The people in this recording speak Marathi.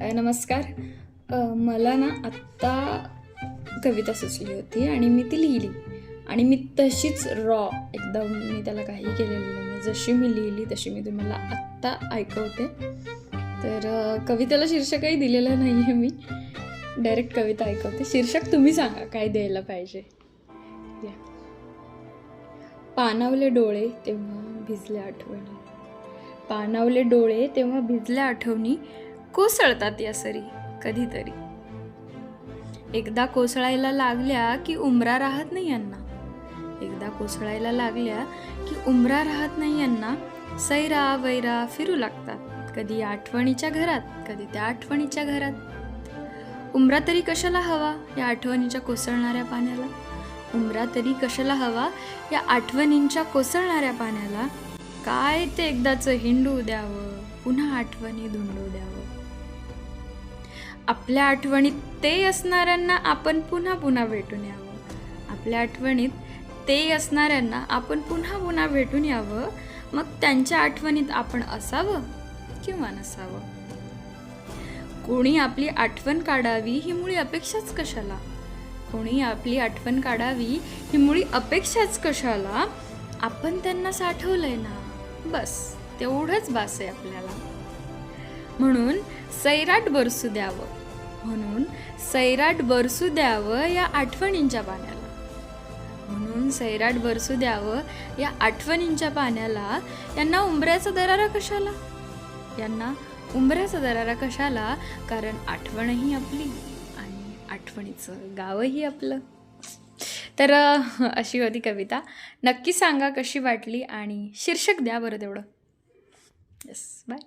नमस्कार. मला ना आत्ता कविता सुचली होती आणि मी ती लिहिली आणि मी तशीच एकदम मी त्याला काही केलेलं नाही. जशी मी लिहिली तशी मी तुम्हाला आत्ता ऐकवते. तर कवितेला शीर्षकही दिलेलं नाही आहे, मी डायरेक्ट कविता ऐकवते. शीर्षक तुम्ही सांगा काय द्यायला पाहिजे. पाणावले डोळे तेव्हा भिजल्या आठवणी, पाणावले डोळे तेव्हा भिजल्या आठवणी, कोसळतात या सरी कधीतरी. एकदा कोसळायला लागल्या की उमरा राहत नाही यांना, एकदा कोसळायला लागल्या की उमरा राहत नाही यांना. सैरा वैरा फिरू लागतात, कधी आठवणीच्या घरात कधी त्या आठवणीच्या घरात. उमरा तरी कशाला हवा या आठवणीच्या कोसळणाऱ्या पाण्याला, उमरा तरी कशाला हवा या आठवणींच्या कोसळणाऱ्या पाण्याला. काय ते एकदाचं हिंडू द्यावं, पुन्हा आठवणी धुंडू द्यावं. आपल्या आठवणीत ते असणाऱ्यांना आपण पुन्हा पुन्हा भेटून यावं, आपल्या आठवणीत ते असणाऱ्यांना आपण पुन्हा पुन्हा भेटून यावं. मग त्यांच्या आठवणीत आपण असावं किंवा नसावं. कोणी आपली आठवण काढावी ही मुळी अपेक्षाच कशाला, कोणी आपली आठवण काढावी ही मुळी अपेक्षाच कशाला. आपण त्यांना साठवलंय ना, बस तेवढंच बास आहे आपल्याला. म्हणून सैराट बरसू द्यावं, म्हणून सैराट बरसू द्यावं या आठवणींच्या पाण्याला, म्हणून सैराट बरसू द्यावं या आठवणींच्या पाण्याला. यांना उंबऱ्याचा दरारा कशाला, यांना उंबऱ्याचा दरारा कशाला, कारण आठवणही आपली आणि आठवणीचं गावही आपलं. तर अशी होती कविता. नक्की सांगा कशी वाटली आणि शीर्षक द्या बरं तेवढं. Yes, bye.